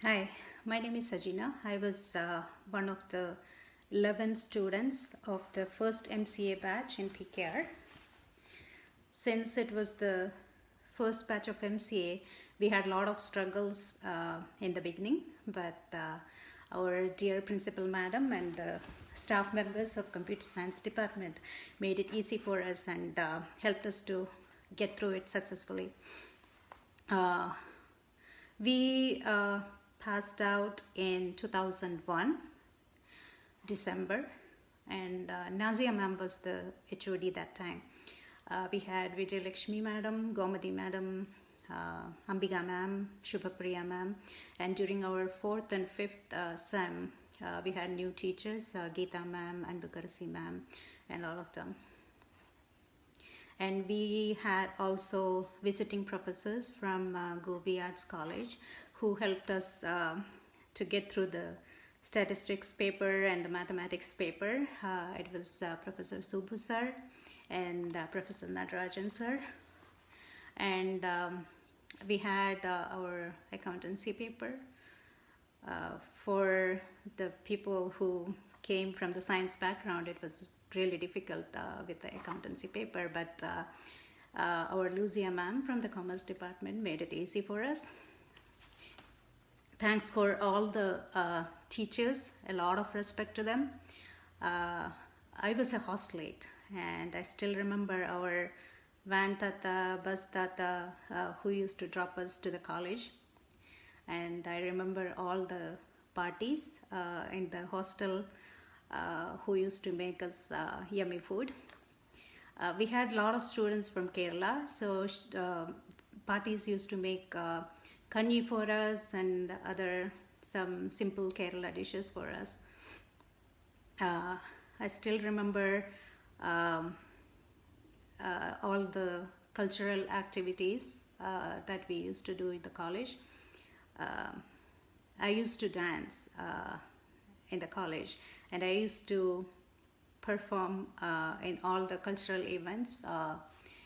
Hi, my name is Sajina. I was one of the 11 students of the first MCA batch in PKR. Since it was the first batch of MCA, we had a lot of struggles in the beginning, but our dear principal madam and the staff members of computer science department made it easy for us and helped us to get through it successfully. Uh, we passed out in 2001, December, and Nazia ma'am was the HOD that time. We had Vijay Lakshmi madam, Gomadi madam, Ambiga ma'am, Shubhapriya ma'am, and during our fourth and fifth SEM, we had new teachers, Geeta ma'am, Anbukarasi ma'am, and all of them. And we had also visiting professors from Gobi Arts College who helped us to get through the statistics paper and the mathematics paper. It was Professor Subbu sir and Professor Natarajan sir. And we had our accountancy paper for the people who came from the science background. It was really difficult with the accountancy paper, but our Lucia ma'am from the commerce department made it easy for us. Thanks for all the teachers, a lot of respect to them. I was a hostelate, and I still remember our van tata, bus tata, who used to drop us to the college. And I remember all the parties in the hostel who used to make us yummy food. We had a lot of students from Kerala, so parties used to make kanji for us and some simple Kerala dishes for us. I still remember all the cultural activities that we used to do in the college. I used to dance in the college, and I used to perform in all the cultural events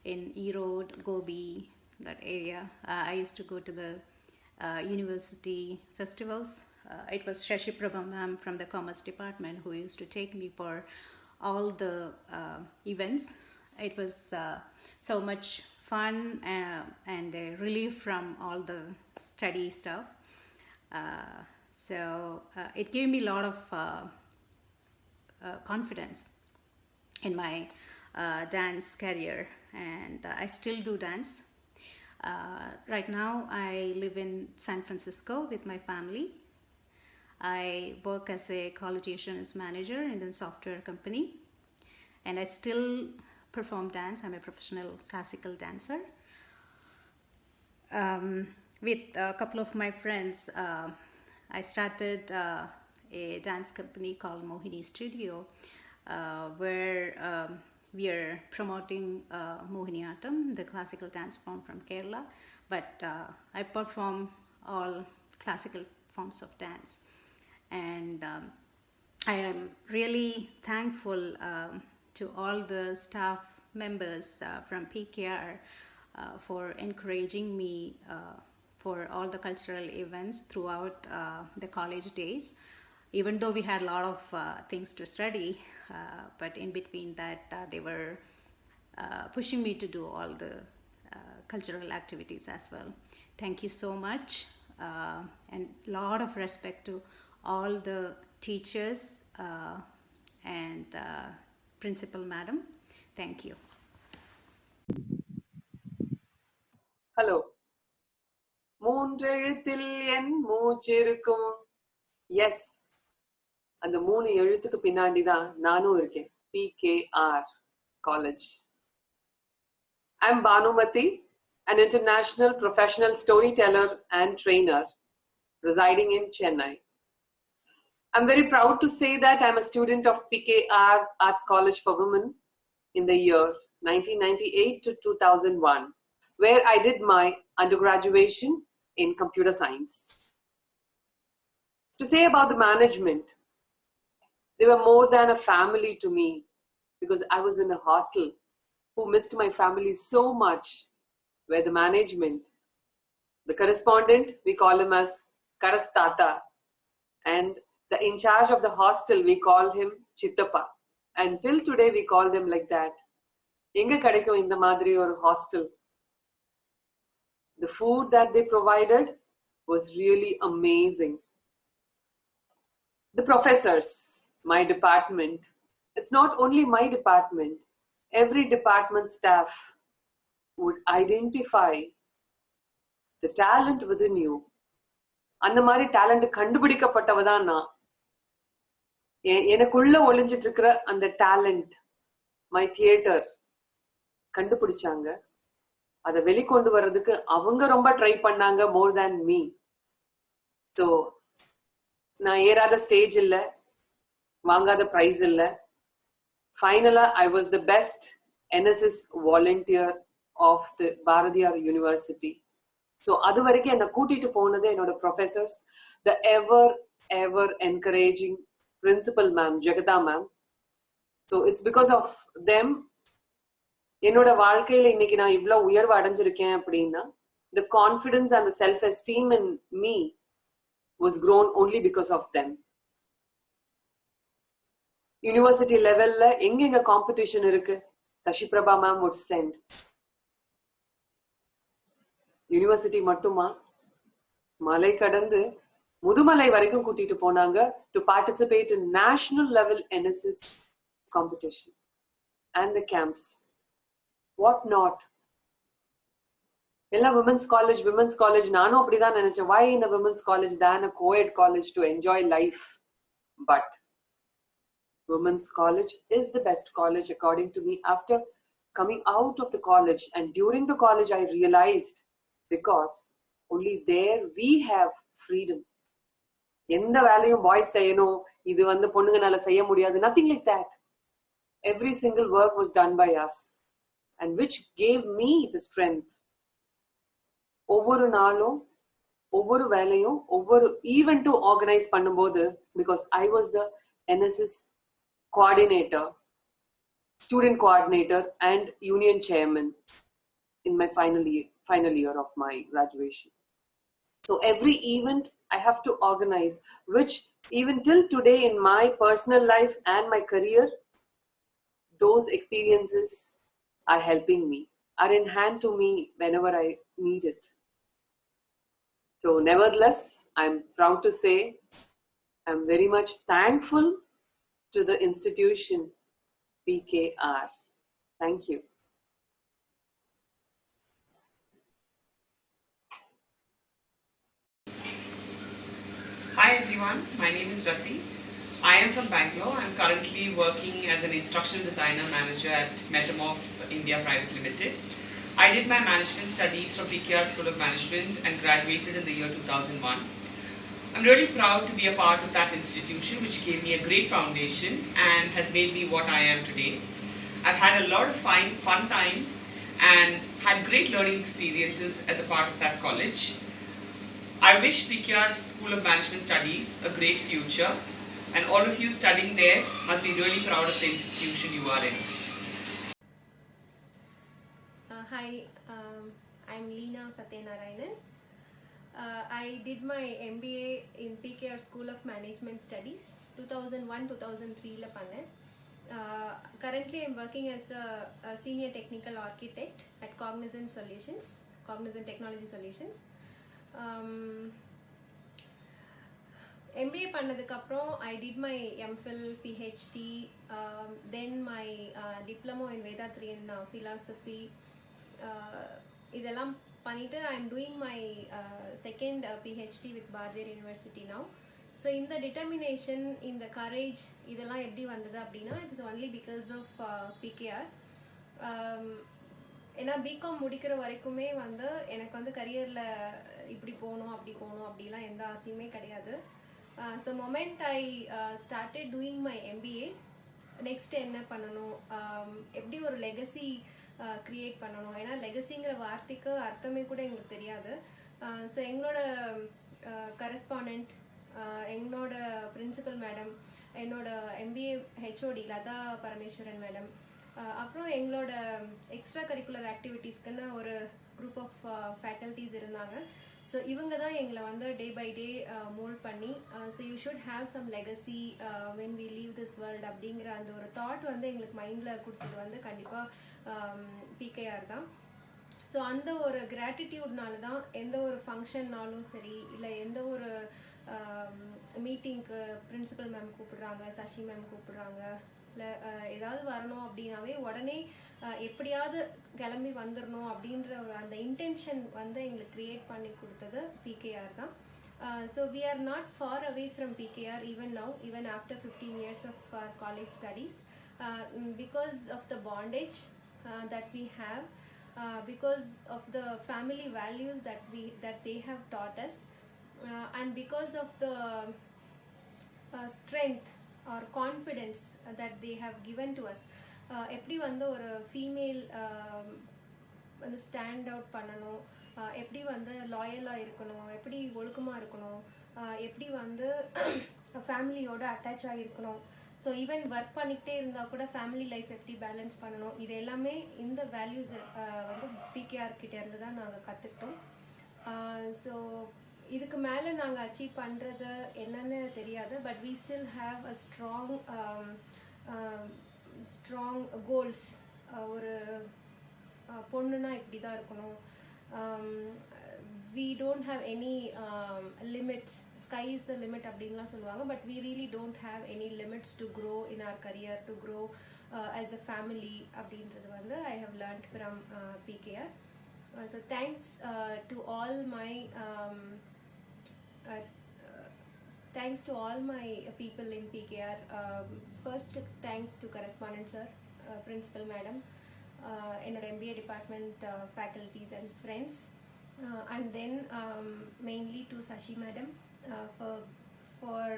in Erode, Gobi, that area. I used to go to the university festivals. It was Shashi Prabha ma'am from the commerce department who used to take me for all the events. It was so much fun and a relief from all the study stuff. So it gave me a lot of confidence in my dance career, and I still do dance. Right now, I live in San Francisco with my family. I work as a quality assurance manager in a software company, and I still perform dance. I'm a professional classical dancer. With a couple of my friends, I started a dance company called Mohini Studio, where we are promoting Mohiniyattam, the classical dance form from Kerala, but I perform all classical forms of dance. And I am really thankful to all the staff members from PKR for encouraging me for all the cultural events throughout the college days. Even though we had a lot of things to study, but in between that, they were pushing me to do all the cultural activities as well. Thank you so much, and a lot of respect to all the teachers and principal madam. Thank you. Hello. மூன்றெழுத்தில் என் மூச்சிருக்கும். Yes, அந்த 3 எழுத்துக்கு பின்னாடி தான் நானும் இருக்கேன். PKR College. I'm Bhanumati, an international professional storyteller and trainer residing in Chennai. I'm very proud to say that I'm a student of PKR Arts College for Women in the year 1998 to 2001, where I did my undergraduation in computer science. To say about the management, they were more than a family to me because I was in a hostel who missed my family so much, where the management, the correspondent, we call him as Karas Tata. And the in charge of the hostel, we call him Chittappa. And till today, we call them like that. Enga kadaikum indha madri or hostel. The food that they provided was really amazing. The professors, my department, it's not only my department, every department staff would identify the talent within you. அந்த மாதிரி talent கண்டுபிடிக்கப்பட்டவ தான் நான். எனக்குள்ள ஒளிஞ்சிட்டு இருக்கிற அந்த talent my theatre கண்டுபிடிச்சாங்க. அதை வெளிக்கொண்டு வர்றதுக்கு அவங்க ரொம்ப ட்ரை பண்ணாங்க, மோர் தேன் மீ. ஸோ நான் ஏறாத ஸ்டேஜ் இல்ல, வாங்காத பிரைஸ் இல்ல. ஃபைனலா I was the best NSS volunteer of the Bharathiar university. So அது வரைக்கும் என்னை கூட்டிட்டு போனது என்னோட professors, the ever encouraging principal ma'am Jagatha ma'am. So it's because of them என்னோட வாழ்க்கையில இன்னைக்கு நான் இவ்வளவு உயர்வு அடைஞ்சிருக்கேன் அப்படின்னா, the confidence and self esteem in me was grown only because of them. University லெவல்ல எங்க காம்படிஷன் இருக்கு, Sasiprabha ma'am would send. University மட்டுமா, மலை கடந்து முதுமலை வரைக்கும் கூட்டிட்டு போனாங்க to participate in national level NSS competition and the camps. What not. எல்லாம் விமென்ஸ் காலேஜ் நானும் அப்படிதான் நினைச்சேன். why in a women's college than a co-ed college to enjoy life? But women's college is the best college according to me. After coming out of the college and during the college I realized, because only there we have freedom. எந்த வேலையும் boys செய்யணும், இது பொண்ணுங்கனால செய்ய முடியாது, nothing like that. Every single work was done by us, and which gave me the strength. ஒவ்வொரு நாளும் ஒவ்வொரு வேலையும் ஒவ்வொரு ஈவென்ட்டும் ஆர்கனைஸ் பண்ணும்போது, because I was the NSS coordinator, student coordinator and union chairman in my final year of my graduation. So every event I have to organize, which even till today in my personal life and my career, those experiences are helping me, are in hand to me whenever I need it. So nevertheless, I'm proud to say I'm very much thankful to the institution PKR. Thank you. Hi everyone, my name is Rati. I am from Bangalore. I am currently working as an instructional designer manager at Metamorph India Private Limited. I did my management studies from PKR School of Management and graduated in the year 2001. I'm really proud to be a part of that institution, which gave me a great foundation and has made me what I am today. I've had a lot of fun times and had great learning experiences as a part of that college. I wish PKR School of Management Studies a great future, and all of you studying there must be really proud of the institution you are in. Hi, I'm Leena Satyanarayanan. I did my MBA in PKR School of Management Studies 2001-2003 la panna. Currently I'm working as a senior technical architect at Cognizant Technology Solutions. MBA பண்ணதுக்கு அப்புறம் I did my MPhil, PhD, then my diploma in Vedatri in philosophy. இதெல்லாம் பண்ணிட்டு I am doing my second PhD with Bardher University now. So இந்த determination, இந்த courage இதெல்லாம் எப்படி வந்தது அப்படின்னா, it is only because of PKR. ஏன்னா BCom முடிக்கிற வரைக்குமே எனக்கு கரியரில் இப்படி போகணும் அப்படி போகணும் அப்படிலாம் எந்த ஆசையுமே கிடையாது. The moment I started doing my MBA, next என்ன பண்ணணும், எப்படி ஒரு லெகசி க்ரியேட் பண்ணணும். ஏன்னா லெகசிங்கிற வார்த்தைக்கு அர்த்தமே கூட எங்களுக்கு தெரியாது. ஸோ எங்களோட கரஸ்பாண்டன்ட், எங்களோட பிரின்சிபல் மேடம், என்னோட MBA HOD Latha Parameswaran madam, அப்புறம் எங்களோட எக்ஸ்ட்ரா கரிக்குலர் ஆக்டிவிட்டீஸ்க்குன்னு ஒரு குரூப் ஆஃப் ஃபேக்கல்ட்டிஸ் இருந்தாங்க. ஸோ இவங்க தான் எங்களை வந்து டே பை டே மோல்ட் பண்ணி so you should have some legacy when we leave this world அப்படிங்கிற அந்த ஒரு தாட் வந்து எங்களுக்கு மைண்டில் கொடுத்தது வந்து கண்டிப்பாக பிகேஆர் தான். ஸோ அந்த ஒரு கிராட்டிடியூட்னால தான் எந்த ஒரு ஃபங்க்ஷன்னாலும் சரி, இல்லை எந்த ஒரு மீட்டிங்க்கு பிரின்சிபல் மேம் கூப்பிடுறாங்க, சசி மேம் கூப்பிடுறாங்க, இல்லை ஏதாவது வரணும் அப்படின்னாவே உடனே எப்படியாவது கிளம்பி வந்துடணும் அப்படின்ற ஒரு அந்த இன்டென்ஷன் வந்து எங்களுக்கு க்ரியேட் பண்ணி கொடுத்தது பிகேஆர் தான். So we are not far away from PKR even now, even after 15 years of our college studies, because of the bondage that we have, because of the family values that they have taught us, and because of the strength or confidence that they have given to us. எப்படி வந்து ஒரு female வந்து stand out பண்ணணும், எப்படி வந்து லாயலாக இருக்கணும், எப்படி ஒழுக்கமாக இருக்கணும், எப்படி வந்து ஃபேமிலியோட அட்டாச் ஆகிருக்கணும், ஸோ ஈவன் ஒர்க் பண்ணிக்கிட்டே இருந்தால் கூட ஃபேமிலி லைஃப் எப்படி பேலன்ஸ் பண்ணணும், இது எல்லாமே இந்த வேல்யூஸ் வந்து பிகேஆர் கிட்டே இருந்து தான் நாங்கள் கற்றுக்கிட்டோம். ஸோ இதுக்கு மேலே நாங்கள் அச்சீவ் பண்ணுறது என்னன்னு தெரியாது, but we still have a strong goals. ஒரு பொண்ணுன்னா இப்படி தான் இருக்கணும், we don't have any limits, sky is the limit அப்படின்லாம் சொல்லுவாங்க, but we really don't have any limits to grow in our career, to grow as a family அப்படின்றது வந்து I have learned from PKR. So thanks to all my thanks to all my people in PKR. First thanks to correspondent sir, principal madam, என்னோட MBA department faculties and friends, and then mainly to Sashi madam for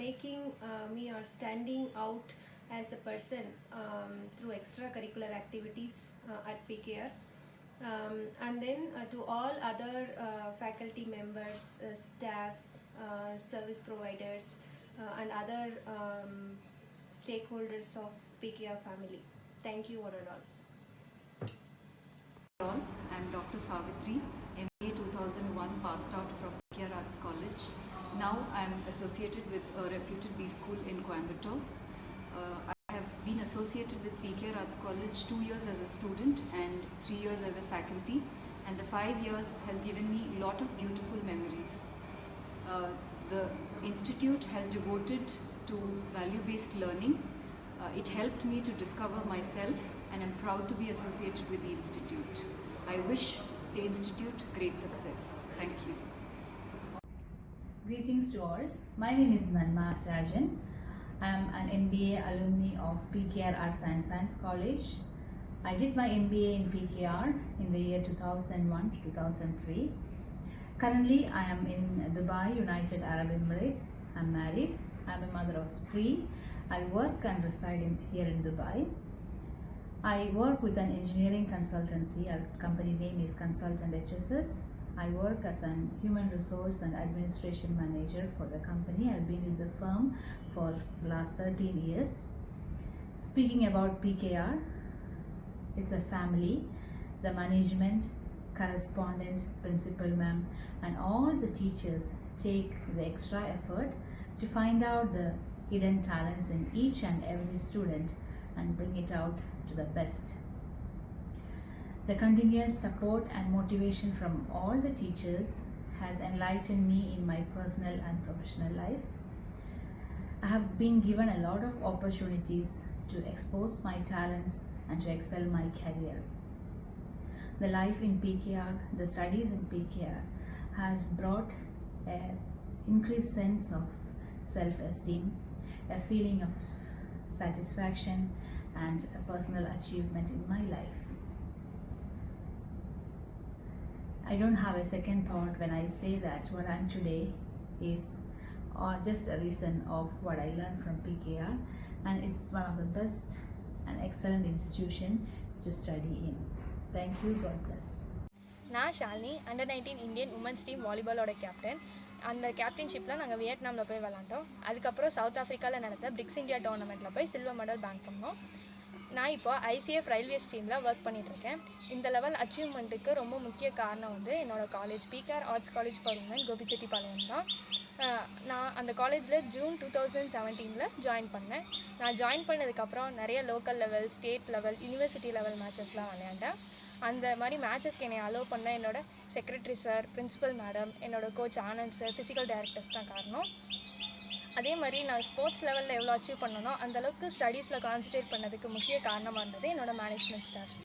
making me or standing out as a person through extracurricular activities at PKR. And then to all other faculty members, staffs, service providers, and other stakeholders of PKR family. Thank you one and all. I'm Dr. Savitri, MBA 2001, passed out from PKR Arts College. Now I'm associated with a reputed B school in Coimbatore. I have been associated with PKR Arts College 2 years as a student and 3 years as a faculty, and the 5 years has given me a lot of beautiful memories. The institute has devoted to value-based learning. It helped me to discover myself, and I'm proud to be associated with the institute. I wish the institute great success. Thank you. Greetings to all. My name is Nanma Rajan. I am an MBA alumni of PKR Arts and Science College. I did my MBA in PKR in the year 2001 to 2003. Currently, I am in Dubai, United Arab Emirates. I am married. I am a mother of 3. I work and reside here in Dubai. I work with an engineering consultancy. Our company name is Consultant HSS. I work as an human resource and administration manager for the company. I've been with the firm for the last 13 years. Speaking about PKR, it's a family. The management, correspondent, principal ma'am, and all the teachers take the extra effort to find out the hidden talents in each and every student and bring it out to the best. The continuous support and motivation from all the teachers has enlightened me in my personal and professional life. I have been given a lot of opportunities to expose my talents and to excel my career. The life in PKR, the studies in PKR has brought an increased sense of self-esteem, a feeling of satisfaction and a personal achievement in my life. I don't have a second thought when I say that what I am today is just a reason of what I learned from PKR, and it's one of the best and excellent institution to study in. Thank you. God bless. நான் Shalini, under 19 Indian women's team வாலிபாலோட captain. அந்த கேப்டன்ஷிப்பில் நாங்கள் வியட்நாமில் போய் விளாண்டோம். அதுக்கப்புறம் south ஆஃப்ரிக்காவில் நடந்த BRICS India டோர்னமெண்ட்டில் போய் சில்வர் மெடல் பேங்க் பண்ணோம். நான் இப்போ ஐசிஎஃப் ரயில்வே ஸ்ட்ரீமில் ஒர்க் பண்ணிகிட்ருக்கேன். இந்த லெவல் அச்சீவ்மெண்ட்டுக்கு ரொம்ப முக்கிய காரணம் வந்து என்னோடய college PKR arts college for women Gobichettipalayam தான். நான் அந்த காலேஜில் ஜூன் 2017 ஜாயின் பண்ணேன். நான் ஜாயின் பண்ணதுக்கப்புறம் நிறைய local level, state level, university level மேட்சஸ்லாம் விளையாண்டேன். அந்த மாதிரி மேட்சஸ்க்கு என்னை அலோவ் பண்ண என்னோடய செக்ரட்டரி சார், பிரின்சிபல் மேடம், என்னோடய coach Anand sir, physical directors தான் காரணம். அதே மாதிரி நான் ஸ்போர்ட்ஸ் லெவலில் எவ்வளோ அச்சீவ் பண்ணனோ அந்தளவுக்கு ஸ்டடீஸில் கான்சன்ட்ரேட் பண்ணதுக்கு முக்கிய காரணமாக இருந்தது என்னோடய மேனேஜ்மெண்ட் ஸ்டாஃப்ஸ்.